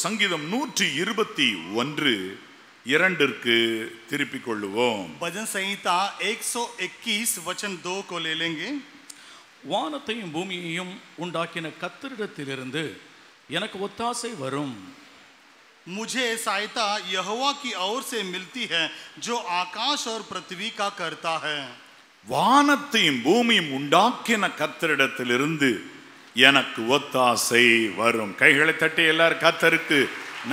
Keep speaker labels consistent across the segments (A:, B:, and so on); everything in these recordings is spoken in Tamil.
A: சங்கீதம் 121 இரண்டிற்கு திருப்பிக் கொள்ளுவோம்.
B: भजन संहिता 121 वचन 2 को ले लेंगे.
C: வானத்தையும் பூமியையும் உண்டாக்கின கர்த்தரிடத்திலிருந்து எனக்கு ஒத்தாசை வரும்.
B: मुझे सहायता यहोवा की ओर से मिलती है जो आकाश और पृथ्वी का करता है.
A: வானத்தையும் பூமியும் உண்டாக்கின கர்த்தரிடத்திலிருந்து எனக்கு ஒத்தாசை வரும். கைகளை தட்டி எல்லாரும் கர்த்தருக்கு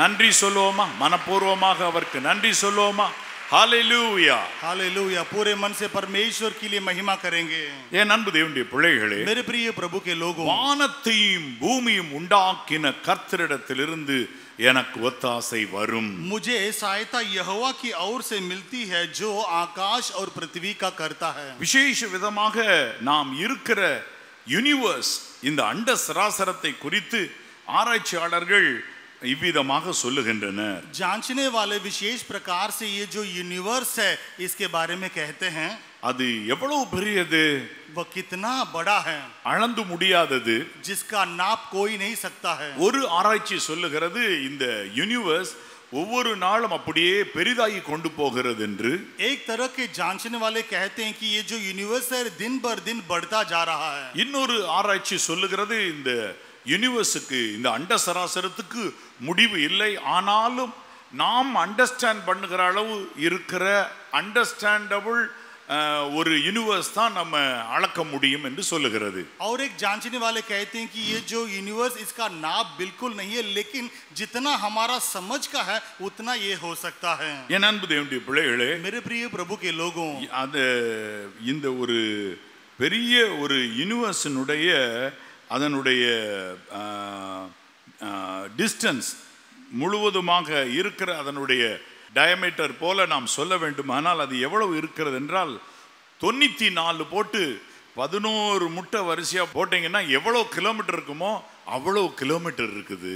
A: நன்றி சொல்லுவோமா? மனப்பூர்வமாக அவருக்கு நன்றி சொல்லுவோமா? ஹalleluya
B: हालेलुया. पूरे मन से परमेश्वर के लिए महिमा करेंगे.
A: என் அன்பு தேவனுடைய பிள்ளைகளே,
B: मेरे प्रिय प्रभु के लोगों,
A: வானத்தையும் பூமியும் உண்டாக்கின கர்த்தரிடத்திலிருந்து எனக்கு ஒத்தாசை வரும்.
B: मुझे सहायता यहोवा की ओर से मिलती है जो आकाश और पृथ्वी का करता है.
A: விசேஷ விதமாக நாம் இருக்கிற யூனிவர்ஸ், இந்த அண்ட சராசரத்தை குறித்து ஆராய்ச்சியாளர்கள் இவ்விதமாக சொல்லுகின்றனர்.
B: जांचने वाले विशेष प्रकार से ये जो यूनिवर्स है इसके बारे में कहते हैं.
A: அது எவ்வளவு பெரியது,
B: वह कितना बड़ा है,
A: அளந்து முடியாதது.
B: जिसका नाप कोई नहीं सकता है.
A: ஒரு ஆராய்ச்சி சொல்லுகிறது இந்த யூனிவர்ஸ் ஒவ்வொரு நாளும் அப்படியே பெரிதாகி கொண்டு போகிறது என்று.
B: एक तरह के जांचने वाले कहते हैं कि ये जो यूनिवर्स है दिन बर दिन बढ़ता जा रहा है.
A: இன்னொரு ஆராய்ச்சி சொல்லுகிறது இந்த யூனிவர்ஸுக்கு, இந்த அண்ட சராசரத்துக்கு முடிவு இல்லை, ஆனாலும் நாம் அண்டர்ஸ்டாண்ட் பண்ணுகிற அளவு இருக்கிற அண்டர்ஸ்டாண்டபிள் ஒரு யூனிவர்ஸ் தான் நம்ம அளக்க முடியும் என்று சொல்லுகிறது.
B: और एक जांचने वाले कहते हैं कि ये जो यूनिवर्स इसका नाप बिल्कुल नहीं है, लेकिन जितना हमारा समझ का है उतना ये हो सकता है.
A: என் அன்பு தேவனுடைய பிள்ளைகளே,
B: मेरे प्रिय प्रभु के लोगों,
A: அது இந்த ஒரு பெரிய ஒரு யூனிவர்ஸினுடைய அதனுடைய டிஸ்டன்ஸ் முழுவதுமாக இருக்கிற அதனுடைய டயமீட்டர் போல நாம் சொல்ல வேண்டுமானால் அது எவ்வளவு இருக்கிறது என்றால் 94 போட்டு 11 முட்டை வரிசையா போட்டீங்கன்னா எவ்வளவு கிலோமீட்டர் இருக்குமோ அவ்வளவு கிலோமீட்டர் இருக்குது.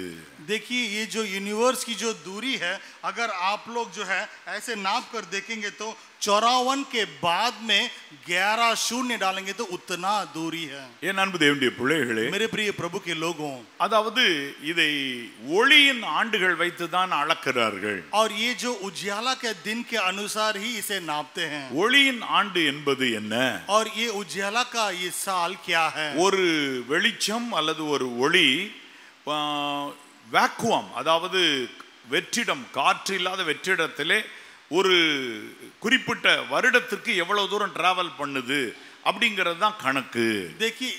B: देखिए ये जो यूनिवर्स की जो दूरी है, अगर आप लोग जो है ऐसे नाप कर देखेंगे तो 54 के बाद में 11 शून्य डालेंगे तो उतना दूरी है.
A: என் அன்பு தேவனுடைய பிள்ளைகளே,
B: मेरे प्रिय प्रभु के लोगों,
A: அதாவது இதை ஒளியின் ஆண்டுகள் வைத்து தான் அளக்கிறார்கள்.
B: और ये जो उजियाला के दिन के अनुसार ही इसे नापते हैं.
A: ஒளியின் ஆண்டு என்பது என்ன?
B: और ये उजियाला का ये साल क्या है?
A: ஒரு வெளிச்சம் அல்லது ஒரு ஒளி வேக்குவம், அதாவது வெற்றிடம், காற்று இல்லாத வெற்றிடத்திலே ஒரு குறிப்பிட்ட வருடத்திற்கு எவ்வளவு தூரம் டிராவல் பண்ணுது அப்படிங்கிறது தான் கணக்கு.
B: देखिए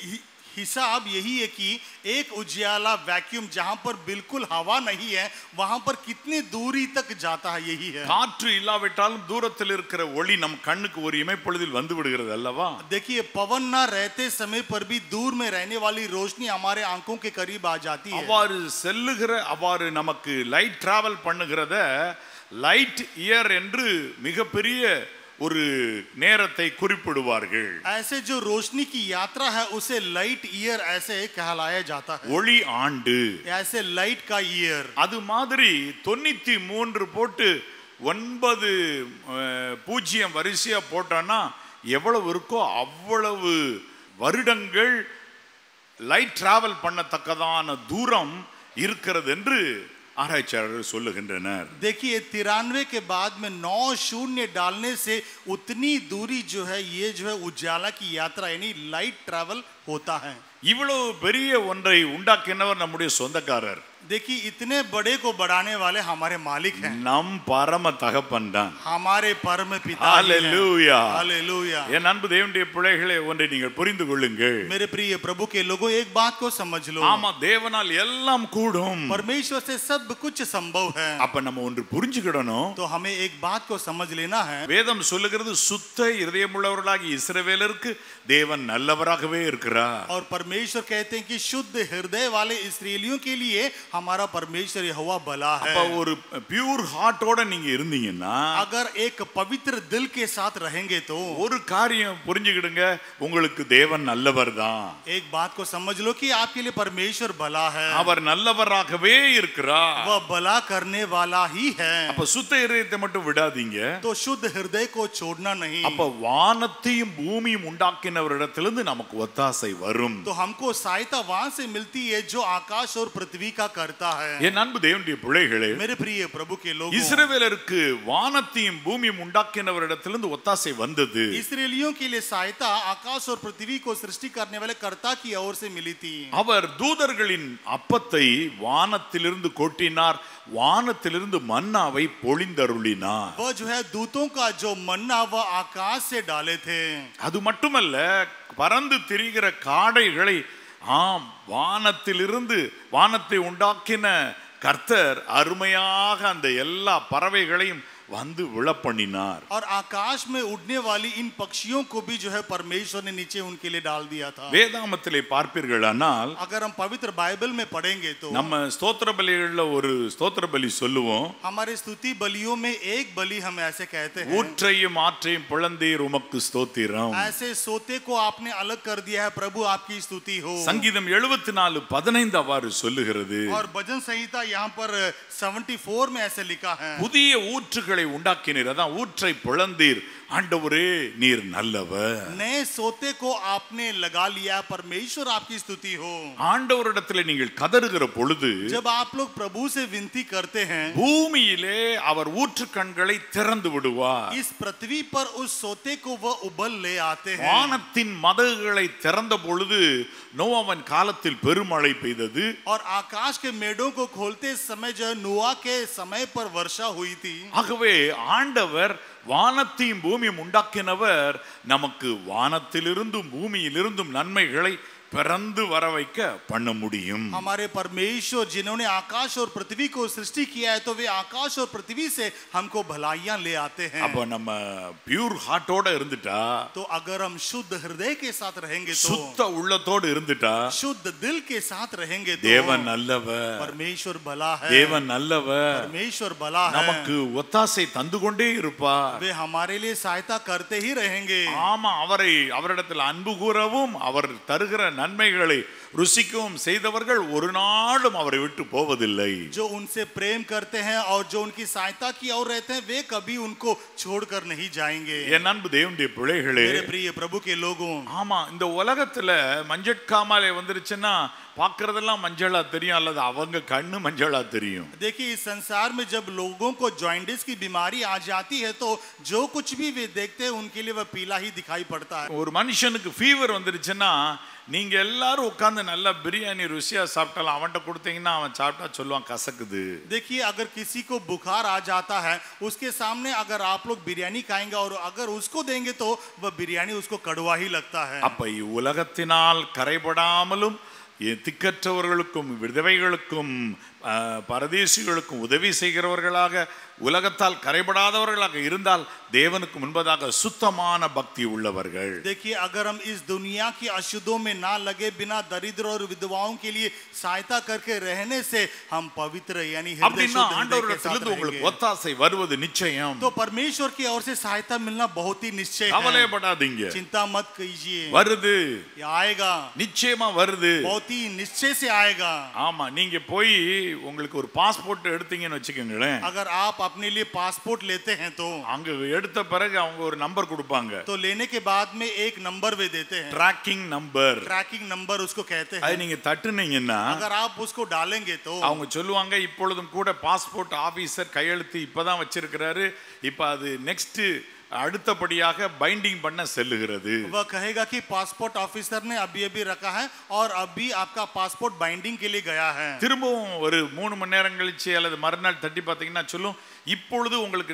B: हिसाब यही है कि एक उजियाला वैक्यूम जहां पर बिल्कुल हवा नहीं है वहां पर कितनी दूरी तक जाता है, यही है.
A: காற்று இல்லாவிட்டாலும் தூரத்தில் இருக்கிற ஒளி நம் கண்ணுக்கு ஒரு இமைப்பொழுதில் வந்து விடுகிறது அல்லவா?
B: देखिए पवन ना रहते समय पर भी दूर में रहने वाली रोशनी हमारे आंखों के करीब आ जाती है.
A: அவ்வாறு செல்லுகிற, அவ்வாறு நமக்கு லைட் டிராவல் பண்ணுகிறத லைட் இயர் என்று மிகப்பெரிய ஒரு நேரத்தை குறிப்பிடுவார்கள்.
B: ऐसे जो रोशनी की यात्रा है उसे लाइट ईयर ऐसे कहलाया जाता है.
A: ஒளி ஆண்டு,
B: ऐसे लाइट का ईयर.
A: அது மாதிரி 93 போட்டு 9 வரிசையா போட்டானா எவ்வளவு இருக்கோ அவ்வளவு வருடங்கள் லைட் டிராவல் பண்ணத்தக்கதான தூரம் இருக்கிறது என்று ஆராய்ச்சியாளர்கள் சொல்லுகின்றனர்.
B: देखिए 93 के बाद में 9 शून्य डालने से उतनी दूरी जो है ये जो है उजाला की यात्रा यानी लाइट ट्रैवल होता है.
A: இவ்வளவு பெரிய ஒன்றை உண்டாக்கினவர் நம்முடைய சொந்தக்காரர்.
B: देखिए इतने बड़े को बढ़ाने वाले हमारे मालिक हैं,
A: நம் பரம தகப்பன் தான்.
B: हमारे परम पिता.
A: ஹalleluya.
B: हालेलुया.
A: என் அன்பு தேவனுடைய பிள்ளைகளே, ஒன்றை நீங்கள் புரிந்து கொள்ளுங்கள்.
B: मेरे प्रिय प्रभु के लोगों, एक बात को समझ लो.
A: ஆமா, தேவனால் எல்லாம் கூடும்.
B: परमेश्वर से सब कुछ संभव है.
A: அப்ப நம்ம ஒன்று புரிஞ்சுக்கிடணும்.
B: तो हमें एक बात को समझ लेना है.
A: வேதம் சொல்லுகிறது சுத்த இருதயமுள்ளவர்களாகிய இஸ்ரவேலருக்கு தேவன் நல்லவராகவே இருக்கிறார்.
B: और परमेश्वर कहते हैं कि शुद्ध हृदय वाले इस्राएलियों के लिए हमारा परमेश्वर यहोवा भला है.
A: அப்ப ஒரு பியூர் ஹார்ட்டோட நீங்க இருந்தீங்கன்னா,
B: अगर एक पवित्र दिल के साथ रहेंगे तो
A: ஒரு காரியம் புரிஞ்சுக்கிடுங்க, உங்களுக்கு தேவன் நல்லவர் தான்.
B: एक बात को समझ लो कि आपके लिए परमेश्वर भला है.
A: அவர் நல்லவராகவே இருக்கிறார்.
B: वह भला करने वाला ही है.
A: அப்ப சுத்த இருதயத்தை மட்டும் விடாதீங்க.
B: तो शुद्ध हृदय को छोड़ना नहीं.
A: அப்ப வானத்தையும் பூமியும் உண்டாக்கினவரிடத்திலிருந்து நமக்கு ஒத்தாசை வரும்.
B: तो हमको सहायता वहां से मिलती है जो आकाश और पृथ्वी का करता है।
A: என் அன்பு தேவனுடைய பிள்ளைகளே,
B: मेरे प्रिय प्रभु के लोगों,
A: இஸ்ரவேலருக்கு வானத்தையும் பூமியும் உண்டாக்கினவரிடத்திலிருந்து ஒத்தாசை வந்தது.
B: इस्राएलियों के लिए सहायता आकाश और पृथ्वी को सृष्टि करने वाले कर्ता की ओर से मिली थी।
A: அவர் தூதர்களின் அப்பத்தை வானத்திலிருந்து கொட்டினார், வானத்திலிருந்து மன்னாவை பொழிந்தருளினார்.
B: वह जो है दूतों का जो मन्ना वह आकाश से डाले थे।
A: அது மட்டுமல்ல, பறந்து திரிகிற காடைகளை வானத்திலிருந்து வானத்தை உண்டாக்கின கர்த்தர் அருமையாக அந்த எல்லா பறவைகளையும் வந்து விழப்பண்ணினார்.
B: और आकाश में उड़ने वाली इन पक्षियों को भी जो है परमेश्वर ने नीचे उनके लिए डाल दिया था।
A: வேதாமத்திலே பார்ப்பீர்களானால்,
B: अगर हम पवित्र बाइबल में पढ़ेंगे तो
A: நம்ம ஸ்தோத்திர பலிகள்ல ஒரு ஸ்தோத்திர பலி சொல்லுவோம்.
B: हमारे स्तुति बलियों में एक बलि हम ऐसे कहते हैं,
A: ஊற்றையும் ஆற்றையும் பிளந்தீர் உமக்கு ஸ்தோத்திரம்.
B: ऐसे सोते को आपने अलग कर दिया है, प्रभु आपकी स्तुति हो।
A: சங்கீதம் 74:15 அவ்வாறு சொல்லுகிறது.
B: और भजन संहिता यहाँ पर 74 में ऐसे लिखा है,
A: புதிய ஊற்றுகளை உண்டாக்கினீர், அதான் ஊற்றை பிளந்தீர், ஆண்டவரே நீர் நல்லவர்.
B: नए सोते को आपने लगा लिया, परमेश्वर आपकी स्तुति हो।
A: ஆண்டவரிடத்தில் நீங்கள் கதறுகிற பொழுது,
B: जब आप लोग प्रभु से विनती करते हैं,
A: பூமியிலே அவர் ஊற்று கண்களை திறந்து விடுவார்.
B: इस पृथ्वी पर उस सोते को वह उबल ले आते हैं।
A: வானத்தின் மதகுகளை திறந்த பொழுது நோவாவின் காலத்தில் பெருமழை பெய்தது.
B: और आकाश के मेढ़ों को खोलते समय जो नोआ के समय पर वर्षा हुई थी।
A: ஆகவே ஆண்டவர் வானத்தையும் பூமியும் உண்டாக்கினவர் நமக்கு வானத்திலிருந்தும் பூமியிலிருந்தும் நன்மைகளை பிறந்து வர வைக்க பண்ண முடியும்.
B: हमारे परमेश्वर जिन्होंने आकाश और पृथ्वी को सृष्टि किया है, तो वे आकाश और पृथ्वी से हमको भलाइयां ले आते हैं।
A: அப்ப நம்ம பியூர் ஹார்ட்டோட இருந்துட்டா,
B: तो अगर हम शुद्ध हृदय के साथ रहेंगे, तो
A: சுத்த உள்ளத்தோடு இருந்துட்டா,
B: शुद्ध दिल के साथ रहेंगे, तो
A: தேவன் நல்லவர்,
B: परमेश्वर भला है।
A: தேவன் நல்லவர்,
B: परमेश्वर भला है,
A: நமக்கு ஒத்தாசை தந்து கொண்டே இருப்பார்.
B: वे हमारे लिए सहायता करते ही रहेंगे।
A: ஆமா, அவரிடத்தில் அன்பு கூறவும் அவர் தருகிற நன்மைகளை ருசிக்கவும் செய்தவர்கள் ஒரு நாளும் அவரை விட்டு போவதில்லை.
B: जो उनसे प्रेम करते हैं और जो उनकी सहायता की ओर रहते हैं, वे कभी उनको छोड़कर नहीं जाएंगे।
A: என் அன்பு தேவனுடைய பிள்ளைகளே,
B: मेरे प्रिय प्रभु के लोगों,
A: ஆமா, இந்த உலகத்துல மஞ்சட்காமாலை வந்துருச்சுன்னா பார்க்கறதெல்லாம் மஞ்சளா தெரியும், அல்லது அவங்க கண்ணு மஞ்சளா தெரியும்.
B: देखिए, इस संसार में जब लोगों को जॉइंटिस की बीमारी आ जाती है, तो जो कुछ भी वे देखते हैं उनके लिए वह पीला ही दिखाई पड़ता है।
A: ஒரு மனுஷனுக்கு ஃபீவர் வந்துருச்சுன்னா நீங்க எல்லாரும் உட்கார்ந்து நல்லா பிரியாணி ருசியா சாப்பிட்டாலும் அவன்கிட்ட கொடுத்தீங்கன்னா அவன் சாப்பிட்டா சொல்லுவான் கசக்குது.
B: देखिए, अगर किसी को बुखार आ जाता है, उसके सामने अगर आप लोग बिरयानी खाएंगे और अगर उसको देंगे तो वह बिरयानी उसको कड़वा ही लगता है।
A: அப்ப உலகத்தினால் கரைபடாமலும் திக்கற்றவர்களுக்கும் விதவைகளுக்கும் பரதேசிகளுக்கும் உதவி செய்கிறவர்களாக உலகத்தால் கரைபடாதவர்களாக இருந்தால் தேவனுக்கு முன்பதாக சுத்தமான பக்தி உள்ளவர்கள்.
B: देखिए, अगर हम इस दुनिया की अशुद्धों में ना लगे, बिना दरिद्र और विधवाओं के लिए सहायता करके रहने से हम पवित्र यानी
A: அப்படின்னா ஆண்டவரிடத்திலிருந்து உங்களுக்கு ஒத்தாசை வருவது நிச்சயம்.
B: तो परमेश्वर की ओर से सहायता मिलना बहुत ही निश्चय है।
A: கவலைப்படாதீங்க,
B: चिंता मत कीजिए,
A: வருது,
B: आएगा,
A: நிச்சயமா வருது,
B: बहुत ही निश्चय से आएगा।
A: ஆமா, நீங்க போய் உங்களுக்கு ஒரு பாஸ்போர்ட் எடுத்தீங்கன்னு வச்சுக்கோங்களேன்,
B: अगर आप अपने लिए पासपोर्ट लेते हैं, तो
A: அங்க எடுத்த பிறகு அவங்க ஒரு நம்பர் கொடுப்பாங்க,
B: तो लेने के बाद में एक नंबर वे देते हैं,
A: ட்ராக்கிங் நம்பர்.
B: ट्रैकिंग नंबर उसको कहते हैं।
A: அது நீங்க தட்டுனீங்கன்னா
B: अगर आप उसको डालेंगे तो
A: அவங்க சொல்லுவாங்க, இப்பொழுதும் கூட பாஸ்போர்ட் ஆபீசர் கையெழுத்து இப்பதான் வச்சிருக்கிறாரு, இப்ப அது நெக்ஸ்ட் அடுத்தபடியாக பைண்டிங் பண்ண செல்லுகிறது.
B: वह कहेगा कि पासपोर्ट ऑफिसर ने अभी अभी रखा है और अभी आपका पासपोर्ट बाइंडिंग के लिए गया है।
A: திரும்பவும் ஒரு 3 மணி நேரம் கழிச்சு அல்லது மறுநாள் தட்டி பார்த்தீங்கன்னா சொல்லும், இப்பொழுது உங்களுக்கு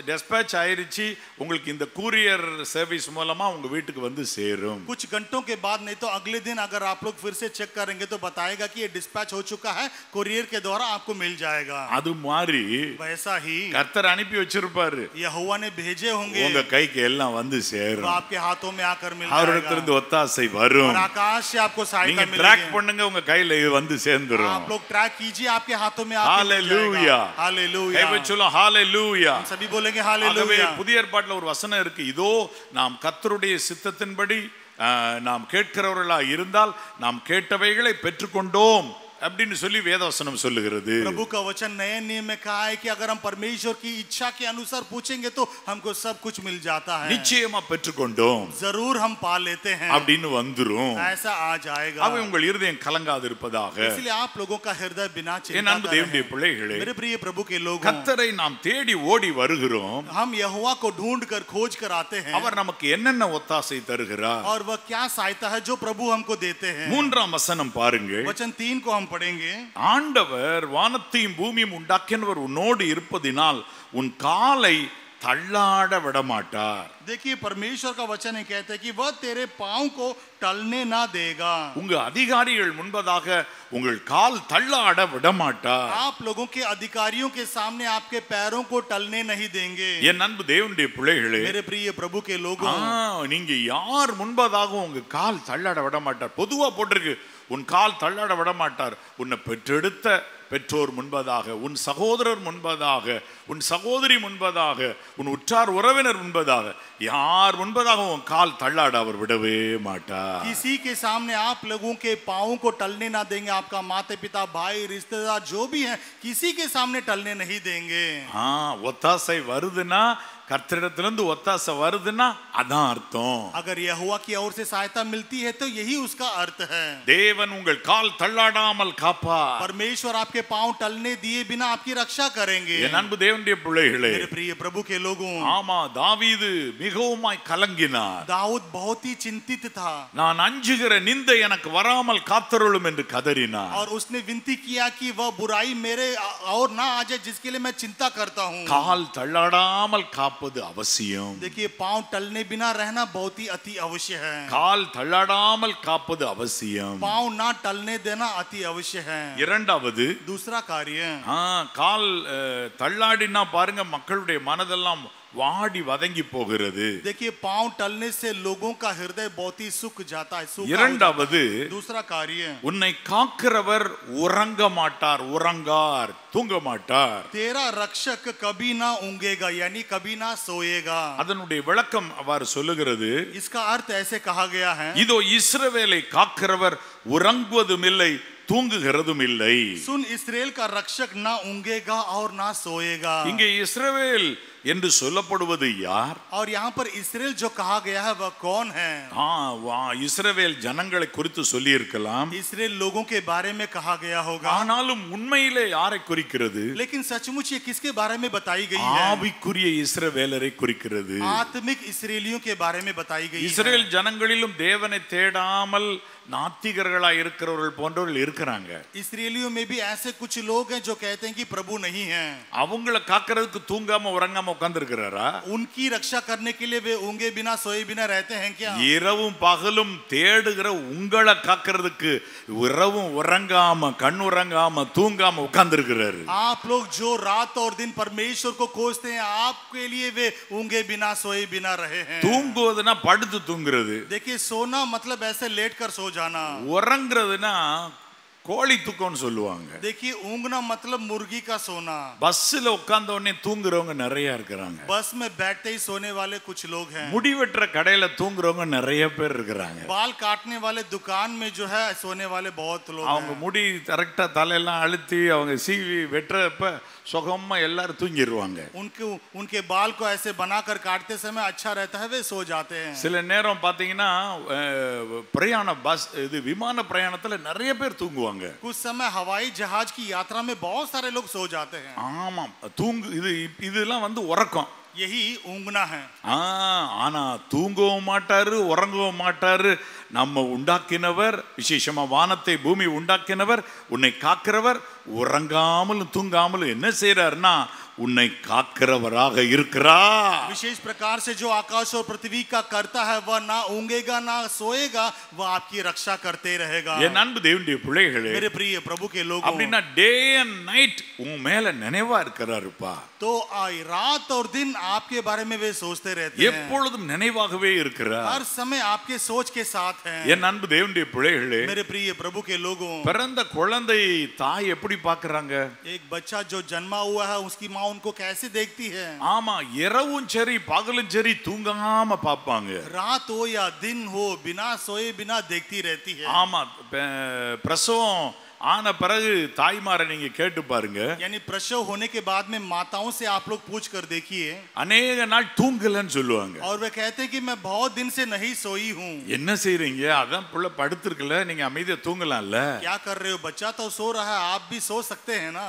A: டெஸ்பேட்ச் ஆயிருச்சு, உங்களுக்கு இந்த கூரியர் சர்வீஸ் மூலமா உங்க வீட்டுக்கு வந்து சேரும்.
B: कुछ घंटों के बाद, नहीं तो अगले दिन अगर आप लोग फिर से चेक करेंगे तो बताएगा कि ये डिस्पैच हो चुका है, कुरियर के द्वारा आपको मिल जाएगा।
A: அது மாதிரி
B: वैसा ही
A: கர்த்தர் அனுப்பி வச்சிருப்பாரு,
B: यहोवा ने भेजे होंगे,
A: உங்க கைக்கு எல்லாம் வந்து
B: तो
A: சேரும்.
B: आपके हाथों में आकर मिल
A: அவரிடத்திலிருந்து
B: जाएगा
A: ஒத்தாசை வரும்.
B: और आकाश से आपको सहायता
A: நீங்க ட்ராக்
B: मिलेगी।
A: பண்ணுங்க, உங்க கையில இது வந்து சேர்ந்துரும்.
B: आप लोग ट्रैक कीजिए, आपके हाथों में आके मिल
A: हालेलुया,
B: जाएगा। हालेलुया,
A: கைவை சொல்லும் ஹalleluya.
B: हम सभी बोलेंगे
A: ஆகவே
B: हालेलुया।
A: புதிய ஏற்பாட்டில் ஒரு வசனம் இருக்கு, இதோ நாம் கர்த்தருடைய சித்தத்தின்படி நாம் கேட்கிறவர்களாக இருந்தால் நாம் கேட்டவைகளை பெற்றுக்கொண்டோம் அப்படின்னு சொல்லி வேதவசனம் சொல்லுகிறது.
B: प्रभु का वचन नए नियम में कहा है कि अगर हम परमेश्वर की इच्छा के अनुसार पूछेंगे तो हमको सब कुछ मिल जाता है.
A: நிச்சயமா பெற்றுக்கொண்டோம்
B: जरूर हम पा लेते हैं,
A: அப்படின்னு வந்துரும்.
B: ऐसा आ जाएगा.
A: அவை உங்கள் இருதயம் கலங்காது இருப்பதாக.
B: इसलिए आप लोगों का हृदय बिना
A: என்
B: चिंता
A: அன்பு
B: का
A: தேவனுடைய
B: रहे.
A: பிள்ளைகளே,
B: मेरे प्रिय प्रभु के लोगों,
A: கர்த்தரை நாம் தேடி ஓடி வருகிறோம்.
B: हम यहोवा को ढूंढ कर खोज कर आते हैं,
A: அவர் நமக்கு என்னென்ன ஒத்தாசை தருகிறார்.
B: और वह क्या सहायता है जो प्रभु हमको देते हैं.
A: 3ஆம் வசனம் பாருங்கள்.
B: वचन 3 को हम पढ़ेंगे.
A: ஆண்டவர் வானத்தையும் பூமியும் உண்டாக்கினவர் உன்னோடு இருப்பதினால் உன் காலை தள்ளாட விடமாட்டார்.
B: देखिए परमेश्वर का वचन है, कहते हैं कि वह तेरे पांव को टलने ना देगा.
A: உங்க அதிகாரிகள் முன்பதாக உங்கள் கால் தள்ளாட விடமாட்டார்.
B: आप लोगों के अधिकारियों के सामने आपके पैरों को टलने नहीं देंगे.
A: என் அன்பு தேவனுடைய பிள்ளைகளே,
B: मेरे प्रिय प्रभु के लोगों,
A: நீங்க யார் முன்பதாக உங்க கால் தள்ளாட விடமாட்டார். பொதுவா போட்டிருக்கு, உன் கால் தள்ளாட விடமாட்டார். உன்னை பெற்றெடுத்த பெற்றோர் முன்பதாக, உன் சகோதரர் முன்பதாக, உன் சகோதரி முன்பதாக, உன் உற்றார் உறவினர் முன்பதாக, யார் முன்பதாக உன் கால் தள்ளாட அவர் விடவே மாட்டார்.
B: किसी के सामने आप लोगों के पांवों को टलने ना देंगे. आपका माता पिता भाई रिश्तेदार जो भी हैं, किसी के सामने टलने नहीं देंगे.
A: ஒத்தாசை வருதுன்னா, கர்த்தரிடத்திலிருந்து ஒத்தாசை வருதுன்னா அதான் அர்த்தம்.
B: अगर यहोवा की ओर से सहायता मिलती है तो यही उसका अर्थ है.
A: தேவன் உங்கள் கால் தள்ளாடாமல் காப்பார்.
B: परमेश्वर आपके पांव टलने दिए बिना आपकी रक्षा करेंगे.
A: என் அன்பு தேவனுடைய பிள்ளைகளே,
B: मेरे प्रिय प्रभु के लोगों,
A: ஆமா, தாவீது மிகவுமாய் கலங்கினார்.
B: दाऊद बहुत ही चिंतित था,
A: நான் அஞ்சுகிற நிந்தை எனக்கு வராமல் காத்தருளும் என்று கதறினார்.
B: और उसने विनती किया कि वह बुराई मेरे और ना आ जाए जिसके लिए मैं चिंता करता हूँ.
A: கால் தள்ளாடாமல் காப்பது அவசியம்.
B: देखिए पांव टलने बिना रहना बहुत ही अति अवश्य है.
A: கால் தள்ளாடாமல் காப்பது அவசியம்.
B: पांव ना टलने देना अति अवश्य है.
A: இரண்டாவது,
B: दूसरा कार्य,
A: கால் தள்ளாடினா பாருங்க, மக்களுடைய மனதெல்லாம் வாடி வதங்கி போகிறது.
B: देखिए पांव टलने से लोगों का हृदय बहुत ही सूख जाता है, सूखा हो
A: இரண்டாவது,
B: जाता है. दूसरा कार्य,
A: உன்னை காக்கிறவர் உறங்க மாட்டார், உறங்கார், தூங்க மாட்டார்.
B: तेरा रक्षक कभी ना ऊंघेगा, यानी कभी ना सोएगा.
A: அதனுடைய விளக்கம் அவ்வாறு சொல்லுகிறது.
B: इसका अर्थ ऐसे कहा गया है,
A: இதோ இஸ்ரவேலை காக்கிறவர் உறங்குவதும் இல்லை, தூங்குகிறதும் இல்லை.
B: सुन इस्राएल का रक्षक ना ऊंघेगा और ना सोएगा.
A: இங்கே இஸ்ரவேல் என்று சொல்லப்படுவது யார்?
B: और यहाँ पर इस्राएल जो कहा गया है वह कौन है?
A: இஸ்ரவேல் ஜனங்களை குறித்து சொல்லி இருக்கலாம்,
B: इस्राएल लोगों के बारे में कहा गया होगा,
A: ஆனாலும் உண்மையிலே யாரை குறிக்கிறது?
B: लेकिन सचमुच ये किसके बारे में बताई गई है?
A: ஆவிக்குரிய இஸ்ரவேலரை குறிக்கிறது.
B: आत्मिक इस्राएलियों के बारे में बताई गई है.
A: இஸ்ரேல் ஜனங்களிலும் தேவனை தேடாமல் நாத்திகர்களாய் இருக்கிறவர்கள் போன்றவர்கள் இருக்கிறாங்க.
B: इस्राएलियों में भी ऐसे कुछ लोग हैं जो कहते हैं कि प्रभु नहीं है.
A: அவங்கள காக்கிறதுக்கு தூங்காம உறங்காம உட்கார்ந்து இருக்கிறாரா?
B: उनकी रक्षा करने के लिए वे ऊंगे बिना सोए बिना रहते हैं क्या?
A: இரவும் பகலும் தேடுகிற உங்களை காக்கிறதுக்கு இரவும் உறங்காம கண் உறங்காம தூங்காம உட்கார்ந்து இருக்கிறாரு.
B: आप लोग जो रात और दिन परमेश्वर को खोजते हैं, आपके लिए वे ऊंगे बिना सोए बिना रहे हैं.
A: தூங்குவதுனா படுத்து தூங்குறது.
B: देखिए सोना मतलब ऐसे लेट कर सो जाना.
A: உறங்குறதுனா கோழி தூக்கம்னு சொல்லுவாங்க.
B: देखिए ऊंघना मतलब मुर्गी का सोना.
A: பஸ்ல உட்கார்ந்த உடனே தூங்குறவங்க நிறைய இருக்கிறாங்க.
B: बस में बैठते ही सोने वाले कुछ लोग हैं.
A: முடி வெட்டுற கடையில தூங்குறவங்க நிறைய பேர் இருக்கிறாங்க.
B: बाल काटने वाले दुकान में जो है सोने वाले बहुत लोग हैं.
A: அவங்க முடி கரெக்டா தலையெல்லாம் அழுத்தி அவங்க சீவி வெட்டுறப்ப சுகமா எல்லாரும் தூங்கிடுவாங்க.
B: उनके बाल को ऐसे बनाकर काटते समय अच्छा रहता है, वे सो जाते हैं.
A: சில நேரம் பாத்தீங்கன்னா பிரயாண பஸ் இது விமான பிரயாணத்துல நிறைய பேர் தூங்குவாங்க.
B: कुछ समय हवाई जहाज की यात्रा में बहुत सारे लोग सो जाते हैं.
A: ஆமாம், இதெல்லாம் வந்து உறக்கம்.
B: यही ऊंघना है.
A: ஆனா தூங்கவும் மாட்டாரு, உறங்கவும் மாட்டாரு. நம்ம உண்டாக்கினவர், விசேஷமா வானத்தை பூமி உண்டாக்கினவர், உன்னை காக்கிறவர் உறங்காமலும் தூங்காமலும் என்ன செய்யறாருன்னா உன்னை காக்கிறவராக இருக்கிறார்.
B: विशेष प्रकार से जो आकाश और पृथ्वी का करता है वह ना ऊंघेगा ना सोएगा, वह आपकी रक्षा करते रहेगा.
A: என் அன்பு தேவனுடைய பிள்ளைகளே,
B: मेरे प्रिय प्रभु के लोगों,
A: அப்படின்னா டே அண்ட் நைட் உன் மேல நினைவா இருக்கிறாருப்பா.
B: तो रात और दिन आपके बारे में वे सोचते रहते हैं.
A: எப்பொழுதும் நினைவாகவே இருக்கிறார்.
B: हर समय आपके सोच के साथ हैं.
A: என் அன்பு தேவனுடைய பிள்ளைகளே,
B: मेरे प्रिय प्रभु के लोगों,
A: பிறந்த குழந்தை தாய் எப்படி பார்க்கறாங்க?
B: एक बच्चा जो जन्मा हुआ है उसकी माँ उनको कैसे देखती है?
A: ஆமா, இரவும் சரி பகலும் சரி தூங்காம பாப்பாங்க.
B: रात हो या दिन हो बिना सोए बिना देखती रहती है.
A: ஆமா, பிரசவம் ஆன பிறகு தாய்மாரை நீங்க கேட்டு பாருங்க,
B: यानी प्रसव होने के बाद में माताओं से आप लोग पूछ कर देखिए,
A: அநேக நாள் தூங்கலன்னு சொல்லுவாங்க.
B: और वे कहते हैं कि मैं बहुत दिन से नहीं सोई हूँ.
A: என்ன செய்றீங்க? அதான் புள்ள படுத்திருக்கல, நீங்க அமைதியா தூங்கலாம்ல.
B: क्या कर रहे हो? बच्चा तो सो रहा है, आप भी सो सकते हैं ना.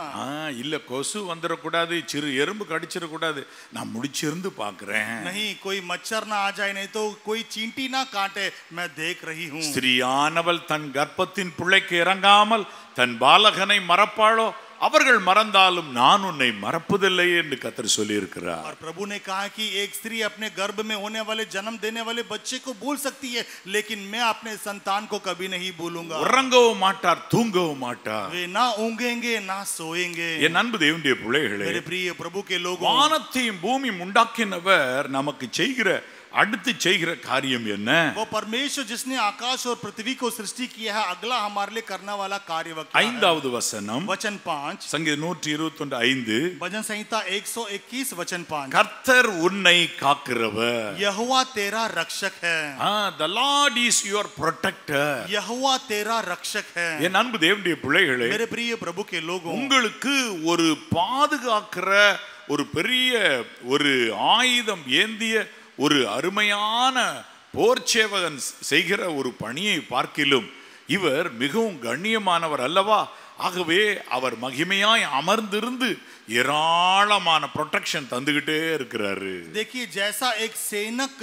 A: இல்ல கொசு வந்துடக்கூடாது, சிறு எறும்பு கடிச்சிடக்கூடாது, நான் முடிச்சிருந்து பாக்குறேன்.
B: नहीं, कोई मच्छर ना आ जाए, नहीं तो कोई चींटी ना काटे, मैं देख रही हूँ.
A: ஸ்திரீயானவள் தன் கர்ப்பத்தின் பிள்ளைக்கு இறங்காமல் தன் பாலகனை மறப்பாளோ? அவர்கள் மறந்தாலும் நான் உன்னை மறப்பதில்லை என்று கர்த்தர் சொல்லி இருக்கிறார்.
B: और प्रभु ने कहा कि एक स्त्री अपने गर्भ में होने वाले जन्म देने वाले बच्चे को भूल सकती है, लेकिन मैं अपने संतान को कभी नहीं भूलूंगा.
A: உறங்கவும் மாட்டார், தூங்கவும் மாட்டார்.
B: वे ना ऊँघेंगे ना सोएंगे.
A: என் அன்பு தேவனுடைய பிள்ளைகளே,
B: मेरे प्रिय प्रभु के लोगों,
A: வானத்தையும் பூமியும் உண்டாக்கினவர் நமக்கு செய்கிற அடுத்து செய்கிற காரியம் என்ன?
B: वो परमेश्वर जिसने आकाश और पृथ्वी को सृष्टि किया है, अगला हमारे लिए करने वाला कार्य क्या है?
A: 5வது வசனம்,
B: वचन 5,
A: சங்கீதம் 121:5.
B: भजन संहिता 121 वचन 5.
A: கர்த்தர் உன்னை காக்கிறவர்.
B: यहोवा तेरा रक्षक है.
A: The Lord is your protector.
B: यहोवा तेरा रक्षक है.
A: என் அன்பு தேவனுடைய பிள்ளைகளே,
B: मेरे प्रिय प्रभु के लोगों,
A: உங்களுக்கு ஒரு பாதுகாக்கிற ஒரு பெரிய ஒரு ஆயுதம் ஏந்திய ஒரு அருமையான போர்ச்சேவகன் செய்கிற ஒரு பணியை பார்க்கிலும் இவர் மிகவும் கண்ணியமானவர் அல்லவா? ஆகவே அவர் மகிமையாய் அமர்ந்திருந்து ஏராளமான ப்ரொடெக்ஷன் தந்துகிட்டே இருக்கிறாரு.
B: देखिए, जैसा एक सैनिक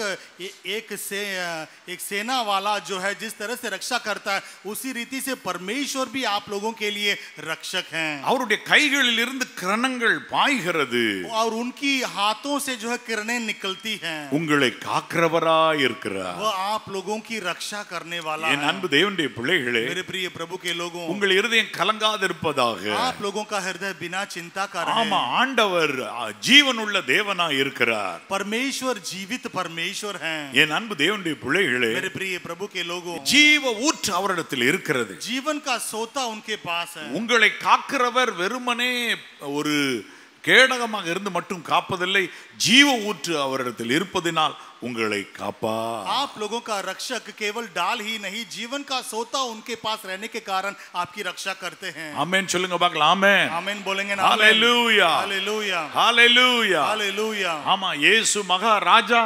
B: एक सेना वाला जो है जिस तरह से रक्षा करता है, उसी रीति से परमेश्वर भी आप लोगों के लिए रक्षक हैं.
A: அவருடைய கைகளில் இருந்து கிரணங்கள் பாய்கிறது.
B: और उनकी हाथों से जो है किरणें निकलती हैं.
A: உங்களை காக்கிறவராய் இருக்கிறார்.
B: वो आप लोगों की रक्षा करने वाला
A: என்
B: है.
A: அன்பு தேவனுடைய பிள்ளைகளே,
B: मेरे प्रिय प्रभु के लोगों,
A: உங்கள் இருதயம் கலங்காதிருப்பதாக.
B: आप लोगों का हृदय बिना चिंता का रहे.
A: ஆமா, ஆண்டவர் ஜீவனுள்ள தேவனாய் இருக்கிறார்.
B: परमेश्वर जीवित परमेश्वर हैं.
A: என் அன்பு தேவனுடைய பிள்ளைகளே,
B: मेरे प्रिय प्रभु के लोगों,
A: ஜீவ ஊற்று அவரிடத்தில் இருக்கிறது.
B: जीवन का सोता उनके पास है.
A: உங்களை காக்கிறவர் வெறுமனே ஒரு கேடகமாக இருந்து மட்டும் காப்பதில்லை, ஜீவ ஊற்று அவரிடத்தில் இருப்பதினால் உங்களை காப்பா.
B: आप लोगों का रक्षक केवल डाल ही नहीं, जीवन का सोता उनके पास रहने के कारण आपकी रक्षा करते हैं.
A: ஆமென் சொல்லுங்க பார்க்கலாம். ஆமென்.
B: आमीन बोलेंगे ना?
A: ஹalleluya,
B: हालेलुया,
A: ஹalleluya,
B: हालेलुया.
A: ஆமா, இயேசு மகாராஜா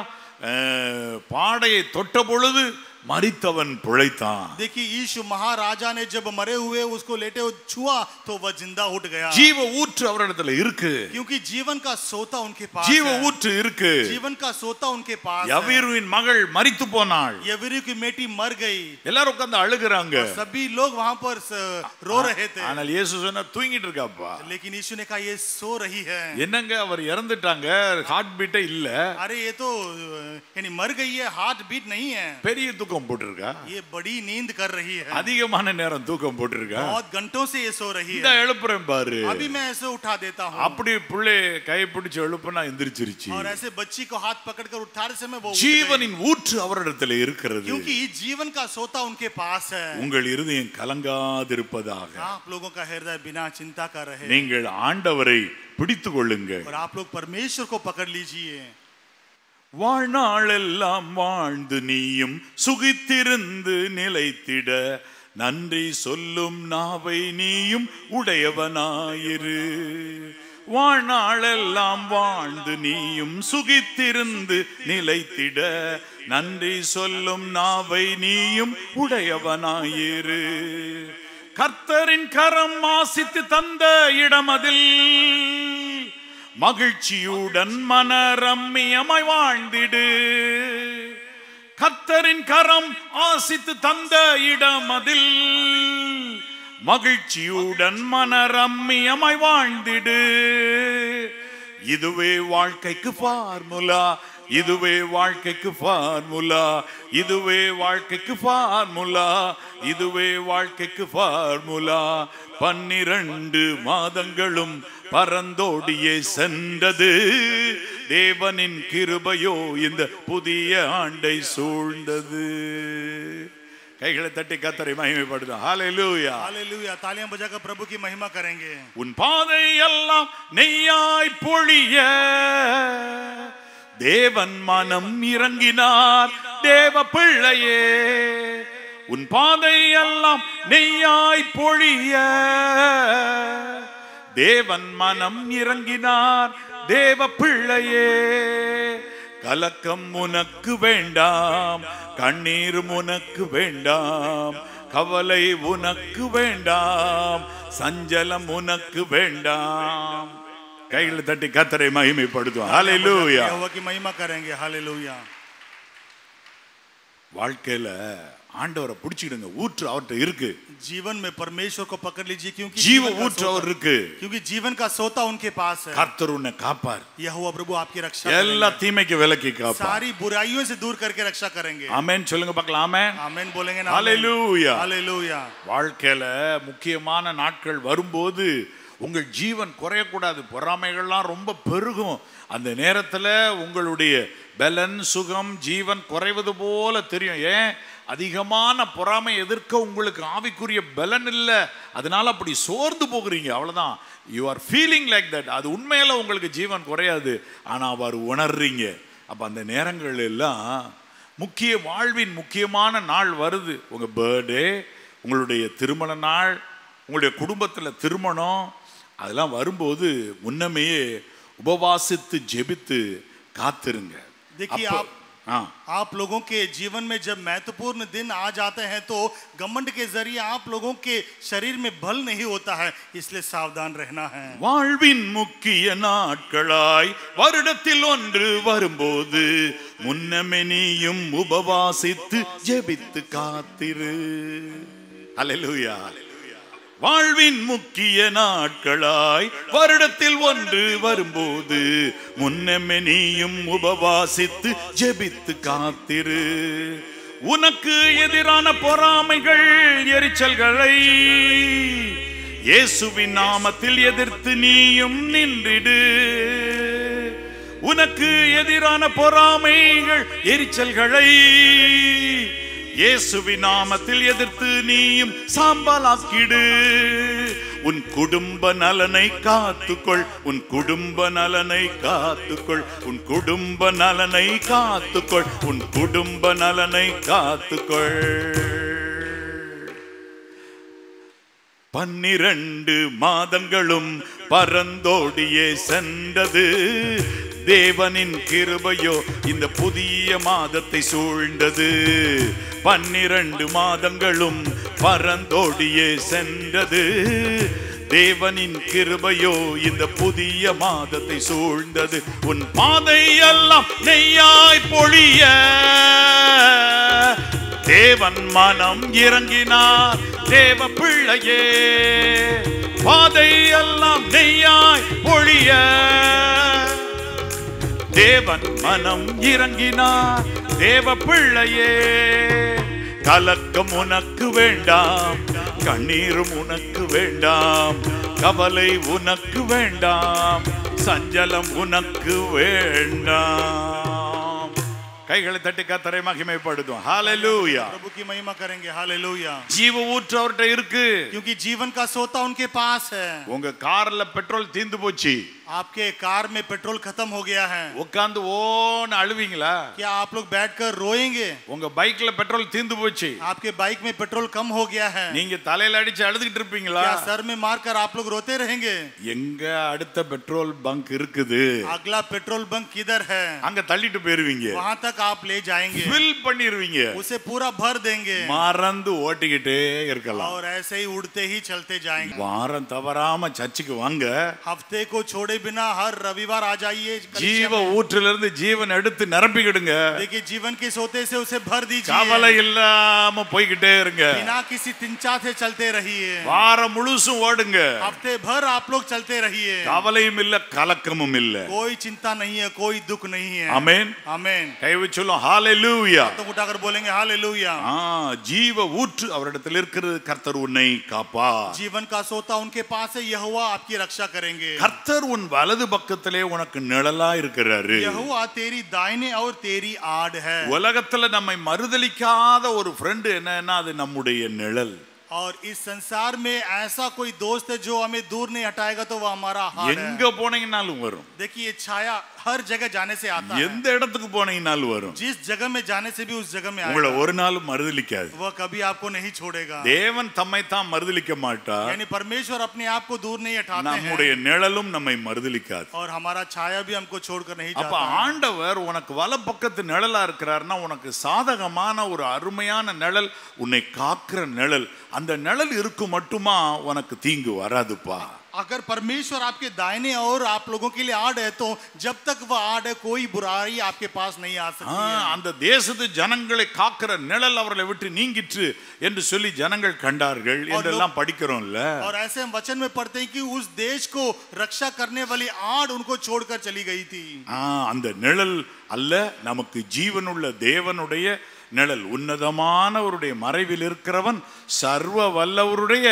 A: பாடையை தொட்ட பொழுது மரித்தவன் பிழைத்தான்.
B: देखिए, यीशु महाराजा ने जब मरे हुए उसको लेटे हुए छुआ तो वह जिंदा उठ गया.
A: ஜீவ ஊற்று அவரிடத்துல இருக்கு.
B: क्योंकि जीवन का सोता उनके पास
A: ஜீவ
B: है.
A: ஊற்று இருக்கு.
B: जीवन का सोता उनके पास है.
A: யவீருவின் மகள் மரித்து போனாள்.
B: यवीरू की बेटी मर गई.
A: எல்லாரும் உட்கார்ந்து அழுகுறாங்க.
B: सभी लोग वहां पर रो रहे थे.
A: ஆனால் இயேசு சொன்னா தூங்கிட்டு இருக்காப்பா.
B: लेकिन यीशु ने कहा ये सो रही है.
A: என்னங்க அவர் இறந்துட்டாங்க, ஹார்ட் பீட்டே இல்ல.
B: अरे ये तो यानी मर गई है, हार्ट बीट नहीं है.
A: பெரிய தூக்கம் போட்டுருக்கா.
B: ये बड़ी नींद कर रही है.
A: அதிகமான நேரம் தூக்கம் போட்டுருக்கா.
B: बहुत घंटों से ये सो रही
A: இந்த
B: है.
A: எழுப்புறேன் பாரு.
B: अभी मैं ऐसे उठा देता हूँ.
A: அப்படி புள்ளை கை பிடிச்சு எழுப்புனா எந்திரிச்சிருச்சு.
B: और ऐसे बच्ची को हाथ पकड़कर उठाने से मैं वो उठ गई.
A: ஜீவனின் ஊற்று அவரிடத்தில் இருக்கிறது.
B: क्योंकि जीवन का सोता उनके पास है.
A: உங்கள் இருதயம் கலங்காதிருப்பதாக.
B: आप लोगों का हृदय बिना चिंता कर रहे.
A: நீங்கள் ஆண்டவரை பிடித்துக் கொள்ளுங்கள்.
B: और आप लोग परमेश्वर को पकड़ लीजिए.
A: வாழ்நாளெல்லாம் வாழ்ந்து நீயும் சுகித்திருந்து நிலைத்திட நன்றி சொல்லும் நாவை நீயும் உடையவனாயிரு. வாழ்நாளெல்லாம் வாழ்ந்து நீயும் சுகித்திருந்து நிலைத்திட நன்றி சொல்லும் நாவை நீயும் உடையவனாயிரு. கர்த்தரின் கரம் ஆசித்து தந்த இடமதில் மகிழ்ச்சியுடன் மனரம்மியமாய் வாழ்ந்திடு. கர்த்தரின் கரம் ஆசித்து தந்த இடமதில் மகிழ்ச்சியுடன் மனரம்மியமாய் வாழ்ந்திடு. இதுவே வாழ்க்கைக்கு ஃபார்முலா, இதுவே வாழ்க்கைக்கு ஃபார்முலா, இதுவே வாழ்க்கைக்கு ஃபார்முலா, இதுவே வாழ்க்கைக்கு ஃபார்முலா. 12 மாதங்களும் பரந்தோடியே சென்றது, தேவனின் கிருபையோ இந்த புதிய ஆண்டை சூழ்ந்தது. கைகளை தட்டி கர்த்தரை மகிமைப்படுத்தும். ஹalleluya,
B: हालेलुया. तालियां बजाकर प्रभु की महिमा करेंगे.
A: உன் பாதை எல்லாம் நெய்யாய் பொழிய தேவன் மனம் இறங்கினார். தேவ பிள்ளையே, உன் பாதை எல்லாம் நெய்யாய் பொழிய தேவன் மனம் இறங்கினார் தேவ பிள்ளையே. கலக்கம் உனக்கு வேண்டாம், கண்ணீர் உனக்கு வேண்டாம், கவலை உனக்கு வேண்டாம், சஞ்சலம் உனக்கு வேண்டாம். கைகளை தட்டி கர்த்தரை மகிமைப்படுத்துவோம். ஹல்லேலூயா.
B: यहोवा की महिमा करेंगे. हालेलुया.
A: வாழ்க்கையில ஆண்டவரை பிடிச்சிடுங்க. ஊற்று அவர்கிட்ட இருக்கு.
B: जीवन में परमेश्वर को पकड़ लीजिए क्योंकि
A: ஜீவ ஊற்று அவர் இருக்கு.
B: क्योंकि जीवन का सोता उनके पास है.
A: கர்த்தர் உன்னை காப்பார்.
B: यहोवा प्रभु आपकी रक्षा
A: எல்லா தீமைக்கு விலக்கி காப்பார்.
B: सारी बुराइयों से दूर करके रक्षा करेंगे.
A: ஆமென் சொல்லுங்க பார்க்கலாம். ஆமென்.
B: आमेन बोलेंगे ना.
A: ஹல்லேலூயா.
B: हालेलुया.
A: வாழ்க்கையில முக்கியமான நாட்கள் வரும்போது உங்கள் ஜீவன் குறையக்கூடாது. பொறாமைகள்லாம் ரொம்ப பெருகும். அந்த நேரத்தில் உங்களுடைய பலன் சுகம் ஜீவன் குறைவது போல தெரியும். ஏன்? அதிகமான பொறாமை எதிர்க்க உங்களுக்கு ஆவிக்குரிய பலன் இல்லை. அதனால அப்படி சோர்ந்து போகிறீங்க. அவ்வளோதான். You are feeling like that. அது உண்மையில உங்களுக்கு ஜீவன் குறையாது, ஆனால் அவர் உணர்றீங்க. அப்போ அந்த நேரங்கள் எல்லாம் வாழ்வின் முக்கியமான நாள் வருது. உங்கள் பர்த்டே, உங்களுடைய திருமண நாள், உங்களுடைய குடும்பத்தில் திருமணம், அதெல்லாம் வரும்போது முன்னமேயே உபவாசித்து ஜெபித்து காத்திருங்க.
B: देखिए आप लोगों के जीवन में जब महत्वपूर्ण दिन आ जाते हैं तो घमंड के जरिए आप लोगों के शरीर में बल नहीं होता है, इसलिए सावधान रहना है.
A: வாழ்வின் முக்கிய நாட்களாய் வருடத்தில் ஒன்று வரும்போது முன்னமே நீயும் உபவாசித்து ஜெபித்து காத்திரு. ஹல்லேலூயா. வாழ்வின் முக்கிய நாட்களாய் வருடத்தில் ஒன்று வரும்போது முன்னமே நீயும் உபவாசித்து ஜெபித்து காத்திரு. உனக்கு எதிரான பொறாமைகள் எரிச்சல்களை இயேசுவின் நாமத்தில் எதிர்த்து நீயும் நின்றிடு. உனக்கு எதிரான பொறாமைகள் எரிச்சல்களை இயேசுவின் நாமத்தில் எதிர்த்து நீயும் சாம்பலாக்கிடு. உன் குடும்ப நலனை காத்துக்கொள், உன் குடும்ப நலனை காத்துக்கொள், உன் குடும்ப நலனை காத்துக்கொள், உன் குடும்ப நலனை காத்துக்கொள். 12 மாதங்களும் பரந்தோடியே சென்றது. தேவனின் கிருபையோ இந்த புதிய மாதத்தை சூழ்ந்தது. 12 மாதங்களும் பரந்தோடியே சென்றது. தேவனின் கிருபையோ இந்த புதிய மாதத்தை சூழ்ந்தது. உன் பாதை எல்லாம் நெய்யாய் பொழிய தேவன் மனம் இறங்கினார் தேவ பிள்ளையே. பாதை எல்லாம் நெய்யாய் பொழிய தேவன் மனம் இறங்கினார் தேவ பிள்ளையே. கலக்கம் உனக்கு வேண்டாம், கண்ணீரும் உனக்கு வேண்டாம், கவலை உனக்கு வேண்டாம், சஞ்சலம் உனக்கு வேண்டாம். கைகளை தட்டி கர்த்தரை மகிமைப்படுத்தும். ஹல்லேலூயா.
B: प्रभु की महिमा करेंगे. हालेलुया.
A: ஜீவ ஊற்று அவர்கிட்ட இருக்கு.
B: क्योंकि जीवन का सोता उनके पास है.
A: உங்க கார்ல பெட்ரோல் தீந்து போச்சு.
B: आपके कार में पेट्रोल खत्म हो गया है.
A: உட்கார்ந்து ஓன்னு அழுவீங்களா?
B: क्या आप लोग बैठकर रोएंगे?
A: உங்க பைக்ல பெட்ரோல் தீந்து போச்சு.
B: आपके बाइक में पेट्रोल कम हो गया है.
A: நீங்க தலையில அடிச்சு அழுதுகிட்டு இருப்பீங்களா?
B: क्या सर में मारकर आप लोग रोते रहेंगे?
A: எங்க அடுத்த பெட்ரோல் பங்க் இருக்குது,
B: अगला पेट्रोल बंक किधर है,
A: அங்க தள்ளிட்டு போயிருவீங்க.
B: वहां तक आप ले जाएंगे,
A: ஃபில் பண்ணிடுவீங்க,
B: उसे पूरा भर देंगे
A: மறந்து ஓட்டிக்கிட்டே இருக்கலாம்.
B: और ऐसे ही उड़ते ही चलते जाएंगे.
A: வாரம் தவறாம சர்ச்சுக்கு வாங்க.
B: हफ्ते को छोड़े बिना हर रविवार आ जाइए.
A: ஜீவ ஊற்றிலிருந்து ஜீவன் எடுத்து நிரப்பிக்கிடுங்க.
B: देखिए जीवन के सोते से उसे भर दीजिए.
A: கவலை இல்லாம போய்கிட்டே இருங்க.
B: बिना किसी चिंता से चलते रहिए.
A: வாரம் முழுசும் ஓடுங்க.
B: हफ्ते भर आप लोग चलते रहिए.
A: கவலையும் இல்ல, கலக்கமும் இல்ல.
B: कोई चिंता नहीं है, कोई दुख नहीं है.
A: ஆமென்.
B: आमेन.
A: கை வச்சு சொல்லும் ஹalleluya.
B: तो उठाकर बोलेंगे हालेलुया.
A: ஜீவ ஊற்று அவரிடத்தில் இருக்கிறது. கர்த்தர் உன்னை காப்பார்.
B: जीवन का सोता उनके पास है. यहोवा आपकी रक्षा करेंगे.
A: கர்த்தர் உன் வலது பக்கத்திலே உனக்கு நிழலா இருக்கிறாரு.
B: यहोवा तेरी दाहिने और तेरी आड़ है.
A: உலகத்துல நம்மை மறுதலிக்காத ஒரு ஃப்ரெண்ட் என்னன்னா அது நம்முடைய நிழல்.
B: और इस संसार में ऐसा कोई दोस्त है जो हमें दूर नहीं हटाएगा तो वो हमारा हाल है।
A: எங்க போனீங்கனாலும் வரும்,
B: देखिए ये छाया हर जगह जाने से आता है,
A: எந்த இடத்துக்கு போனீங்கனாலும் வரும்.
B: जिस जगह में जाने से भी उस जगह में
A: உங்களை
B: आएगा,
A: ஒரு நாளும் மறுதலிக்காது.
B: वह कभी आपको नहीं छोड़ेगा।
A: தேவன் தம்மை தான் மறுதலிக்க மாட்டார்,
B: यानी परमेश्वर अपने आप को दूर नहीं हटाते
A: நம்முடைய
B: हैं
A: நிழலும் நம்மை மறுதலிக்காது.
B: और हमारा छाया भी हमको छोड़कर नहीं
A: அப்ப
B: जाता है।
A: ஆண்டவர் உனக்கு வலப்பக்கத்து நிழலா இருக்கிறார்னா உனக்கு சாதகமான ஒரு அருமையான நிழல், உன்னை காக்கிற நிழல். அந்த நிழல் இருக்கும் மட்டுமா உனக்கு தீங்கு வராதுப்பா.
B: अगर परमेश्वर आपके दाहिने और आप लोगों के लिए आड़ है तो जब तक वह आड़ है कोई बुराई आपके पास नहीं आ सकती है।
A: அந்த தேசத்து ஜனங்களை காக்கிற நிழல் அவர்களை விட்டு நீங்கிற்று என்று சொல்லி ஜனங்கள் கண்டார்கள் என்றெல்லாம் படிக்கிறோம்ல.
B: और ऐसे हम वचन में पढ़ते हैं कि उस देश को रक्षा करने वाली आड़ उनको छोड़कर चली गई थी।
A: அந்த நிழல் அல்ல, நமக்கு ஜீவனுள்ள தேவனுடைய நிழல். உன்னதமானவருடைய மறைவில் இருக்கிறவன் சர்வ வல்லவருடைய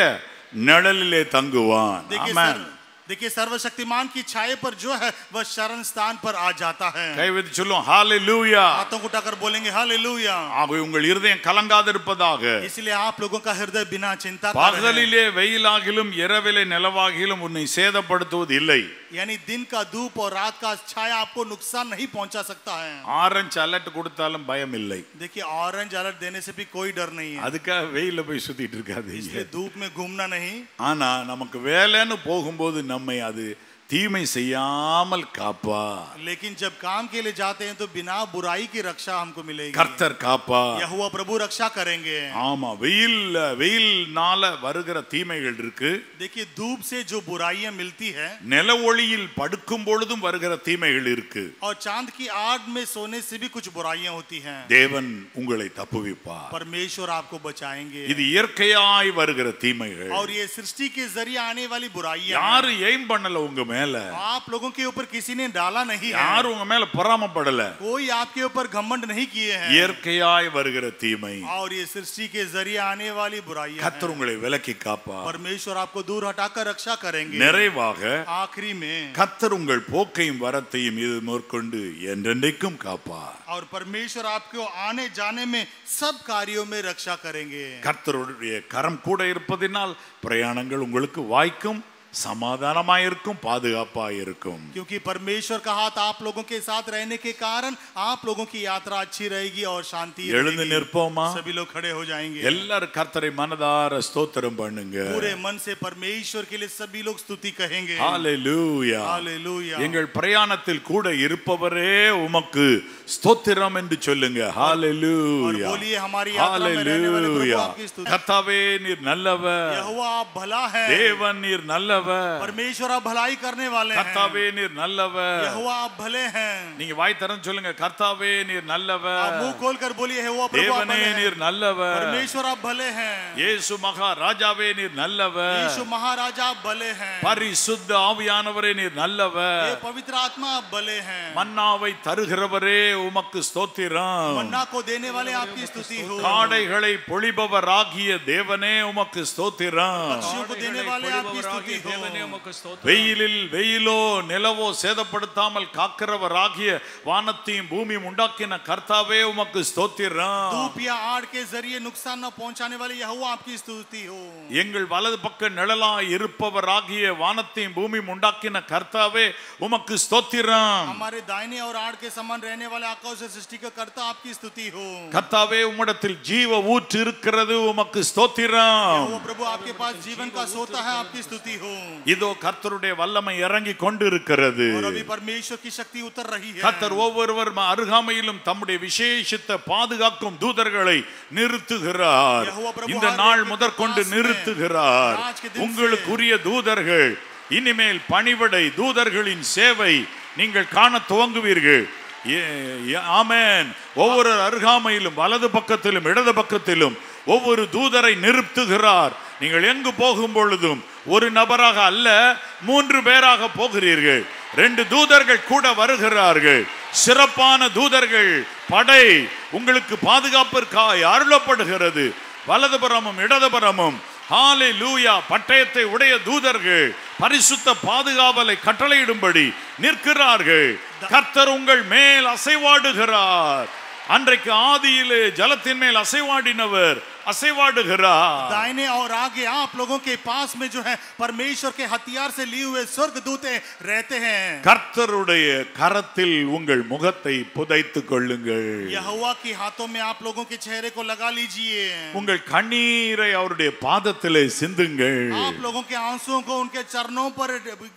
A: நிழலிலே தங்குவான். ஆமென்.
B: देखिए सर्वशक्तिमान की छाया पर जो है वह शरण स्थान पर आ जाता है।
A: கைவிட்டு சொல்லும் ஹalleluya.
B: हाथों को उठाकर बोलेंगे हालेलुया।
A: ஆகவே உங்கள் இருதயம் கலங்காதிருப்பதாக.
B: इसलिए आप लोगों का हृदय बिना चिंता का रहे।
A: பகலிலே வெயிலாகிலும் இரவிலே நிலவாகிலும் உன்னை சேதப்படுத்துவது இல்லை.
B: यानी दिन का धूप और रात का छाया आपको नुकसान नहीं पहुंचा सकता है।
A: ஆரஞ்சு அலர்ட் கொடுத்தாலும் பயம் இல்லை.
B: देखिए ऑरेंज अलर्ट देने से भी कोई डर नहीं है,
A: அதுக்காக வெயில போய் சுத்திட்டு இருக்காதீங்க.
B: इसलिए धूप में घूमना नहीं।
A: ஆனா நமக்கு வேலைன்னு போகும்போது நம்மை அது தீமை செய்யாமல் காப்பா.
B: लेकिन जब काम के लिए जाते हैं तो बिना बुराई की रक्षा हमको मिलेगी।
A: கர்த்தர் காப்பா.
B: यहोवा प्रभु रक्षा करेंगे।
A: ஆமா, வெயில்னால வருகிற தீமைகள் இருக்கு.
B: देखिए धूप से जो बुराइयां मिलती है,
A: நில ஒளியில் படுக்கும் பொழுதும் வருகிற தீமைகள் இருக்கு.
B: और चांद की आड़ में सोने से भी कुछ बुराइयां होती हैं।
A: தேவன் உங்களை தப்புவிப்பார்.
B: परमेश्वर आपको बचाएंगे।
A: இது இயற்கையாய் வருகிற தீமைகள்.
B: और ये सृष्टि के जरिए आने वाली बुराइयां
A: யாரு எய்ம் பண்ணல உங்க மேல,
B: आप लोगों के ऊपर किसी ने डाला नहीं है,
A: யாரு உங்க மேல பொறாமப்படல.
B: कोई आपके ऊपर घमंड नहीं किए हैं।
A: இயற்கையாய் வருகிற தீமை,
B: और ये सृष्टि के जरिए आने वाली बुराइयां
A: கர்த்தர் உங்களை விலக்கி காப்பார்.
B: परमेश्वर आपको दूर हटाकर रक्षा करेंगे।
A: நிறைவாக
B: आखिरी में
A: கர்த்தர் உங்கள் போக்கையும் வரத்தையும் இது மேற்கொண்டு என்றென்றைக்கும் காப்பார்.
B: और परमेश्वर आपको आने जाने में सब कार्यों में रक्षा करेंगे।
A: கர்த்தருடைய கரம் கூட இருப்பதினால் பிரயாணங்கள் உங்களுக்கு வாய்க்கும், समाधानமாயிருக்கும், பாதுகாப்பாயிருக்கும்.
B: क्योंकि परमेश्वर का हाथ आप लोगों के साथ रहने के कारण आप लोगों की यात्रा अच्छी रहेगी और शांति
A: எழுந்து நிற்போமா?
B: सभी लोग खड़े हो जाएंगे।
A: எல்லாரும் கர்த்தரை மனதார ஸ்தோத்திரம் பண்ணுங்க.
B: पूरे मन से परमेश्वर के लिए सभी लोग स्तुति कहेंगे।
A: ஹalleluya.
B: हालेलुया।
A: எங்கள் பிரயாணத்தில் கூட இருப்பவரே உமக்கு ஸ்தோத்திரம் என்று சொல்லுங்க. ஹalleluya.
B: और बोलिए हमारी यात्रा में रहने वाले प्रभु आपकी स्तुति।
A: கர்த்தாவே நீர் நல்லவர்,
B: यहोवा आप भला है,
A: தேவன் நீர் நல்லவர்,
B: परमेश्वर आप भलाई करने वाले हैं,
A: கர்த்தாவே நீர் நல்லவர்.
B: यहोवा आप भले हैं।
A: நீங்க வாய் திறந்து சொல்லுங்க, கர்த்தாவே நீர்
B: आप
A: நல்லவர்,
B: मुंह खोलकर बोलिए यहोवा प्रभु आप
A: தேவனே
B: भले हैं,
A: நீர் நல்லவர்,
B: परमेश्वर आप भले हैं,
A: இயேசு மகாராஜாவே நீர் நல்லவர்,
B: यीशु महाराजा आप भले हैं,
A: பரிசுத்த ஆவியானவரே நீர் நல்லவர்,
B: ये पवित्र आत्मा आप भले हैं,
A: மன்னாவை தருகிறவரே உமக்கு ஸ்தோத்திரம்,
B: मन्ना को देने वाले आपकी स्तुति हो,
A: காடைகளை பொழிபவராகிய தேவனே உமக்கு ஸ்தோத்திரம்,
B: पक्षियों को देने वाले आपकी स्तुति हो,
A: வெயிலில் வெயிலோ நிலவோ சேதப்படுத்தாமல் காக்கிறவராகிய வானத்தையும் பூமியும் உண்டாக்கின கர்த்தாவே உமக்கு ஸ்தோத்திரம்.
B: धूप या आड़ के जरिए नुकसान न पहुंचाने वाले यहोवा आपकी स्तुति हो,
A: எங்கள் வலது பக்க நிழலாய் இருப்பவராகிய வானத்தையும் பூமியும் உண்டாக்கின கர்த்தாவே உமக்கு ஸ்தோத்திரம்.
B: हमारे दाहिने और आड़ के समान रहने वाले आकाश और सृष्टि का कर्ता आपकी स्तुति हो,
A: கர்த்தாவே உம்மிடத்தில் ஜீவ ஊற்று இருக்கிறது உமக்கு ஸ்தோத்திரம்.
B: वो प्रभु आपके पास जीवन का सोता है आपकी स्तुति हो,
A: இதோ கர்த்தருடைய வல்லமை இறங்கி கொண்டிருக்கிறது.
B: और अभी परमेश्वर की शक्ति उतर रही है।
A: கர்த்தர் ஒவ்வொருவர் அருகாமையிலும் தம்முடைய விசேஷித்த பாதுகாக்கும் தூதர்களை நிறுத்துகிறார். இந்த நாள் முதற்கொண்டு நிறுத்துகிறார். உங்களுக்குரிய தூதர்கள் இனிமேல் பணிவிடை தூதர்களின் சேவை நீங்கள் காண துவங்குவீர்கள். ஆமென். ஒவ்வொரு அருகாமையிலும் வலது பக்கத்திலும் இடது பக்கத்திலும் ஒவ்வொரு தூதரை நிறுத்துகிறார். நீங்கள் எங்கு போகும் பொழுதும் ஒரு நபராக அல்ல 3 பேராக போகிறீர்கள். 2 தூதர்கள் கூட வருகிறார்கள். சிறப்பான தூதர்கள் படை உங்களுக்கு பாதுகாப்பிற்காக அருளப்படுகிறது. வலதுபுறமும் இடதுபுறமும் ஹalleluya பட்டயத்தை உடைய தூதர்கள் பரிசுத்த பாதுகாவலை கட்டளையிடும்படி நிற்கிறார்கள். கர்த்தர் உங்கள் மேல் அசைவாடுகிறார். அன்றைக்கு ஆதியிலே ஜலத்தின் மேல் அசைவாடினவர் அசைவாடுகிறார்.
B: दाहिने और आगे आप लोगों के पास में जो है परमेश्वर के हथियार से लिए हुए स्वर्गदूतें रहते हैं.
A: கர்த்தருடைய கரத்தில் உங்கள் முகத்தை புதைத்துக் கொள்ளுங்கள்.
B: यहोवा के हाथों में आप लोगों के चेहरे को लगा लीजिए.
A: உங்கள் கண்ணீரை அவருடைய பாதத்திலே சிந்துங்கள்.
B: आप लोगों के आंसुओं को उनके चरणों पर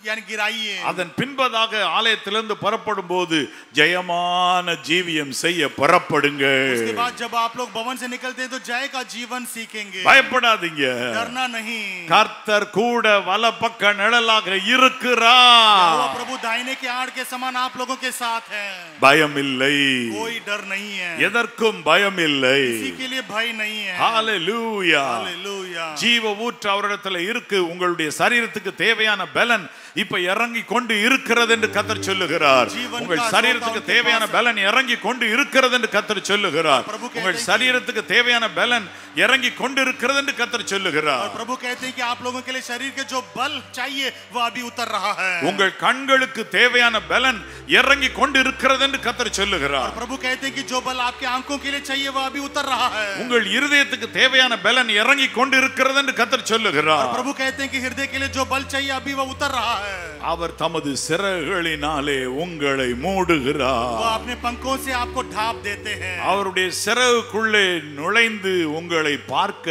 B: यानी गिराइए.
A: அதன் பின்பதாக ஆலயத்திலிருந்து புறப்படும் போது ஜெயமான ஜீவியம் செய்ய புறப்படுங்கள்.
B: उसके बाद जब आप लोग भवन से निकलते हैं तो जय का जीवन सीखेंगे.
A: பயப்படாதீங்க.
B: डरना नहीं.
A: கர்த்தர் கூட வலப்பக்க நிழலாக இருக்கிறார்.
B: यहोवा प्रभु दाहिने के आड़ के समान आप लोगों के साथ है.
A: பயம் இல்லை.
B: कोई डर नहीं है.
A: எதற்கும் பயம் இல்லை.
B: किसी के लिए भय नहीं है.
A: ஹalleluya.
B: हालेलुया.
A: ஜீவ ஊற்று அவரிடத்துல இருக்கு. உங்களுடைய சரீரத்துக்கு தேவையான பலன் இப்ப இறங்கி கொண்டு இருக்கிறது என்று கர்த்தர் சொல்லுகிறார். உங்கள் சரீரத்துக்கு தேவையான பலன் இறங்கி கொண்டு இருக்கிறது என்று கர்த்தர் சொல்லுகிறார். உங்கள் சரீரத்துக்கு தேவையான பலன் இறங்கி கொண்டு இருக்கிறது என்று கர்த்தர் சொல்லுகிறார்.
B: प्रभु कहते हैं कि आप लोगों के लिए शरीर के जो बल चाहिए वो अभी उतर रहा है.
A: உங்கள் கண்களுக்கு தேவையான பலன் இறங்கி கொண்டு இருக்கிறது என்று கர்த்தர் சொல்லுகிறார்.
B: प्रभु कहते हैं कि जो बल आपके आंखों के लिए चाहिए वो अभी उतर रहा है.
A: உங்கள் இருதயத்துக்கு தேவையான பலன் இறங்கி கொண்டு இருக்கிறது என்று கர்த்தர் சொல்லுகிறார்.
B: प्रभु कहते हैं कि हृदय के लिए जो बल चाहिए अभी वो उतर रहा है.
A: அவர் தமது சிறகுகளினாலே உங்களை மூடுகிறார்.
B: वो अपने पंखों से आपको ढाप देते हैं.
A: அவருடைய சிறகுக்குள்ளே நுழைந்து உங்களை பார்க்க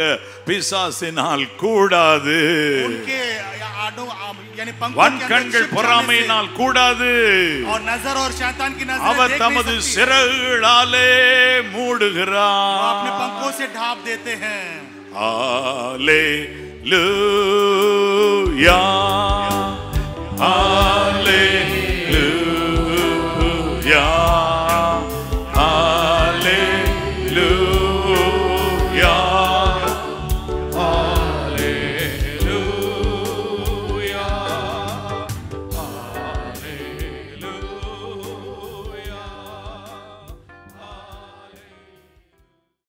A: பிசாசினால் கூடாது.
B: उनके यानी पंखों
A: வன்
B: के
A: கண்கள் பொறாமையினால் கூடாது.
B: और नजर और शैतान की नजर
A: அவர்
B: देख
A: தமது
B: नहीं सकती.
A: சிறகுகளாலே
B: वो
A: மூடுகிறார்.
B: अपने पंखों से ढाप देते हैं.
A: ஹalleluya.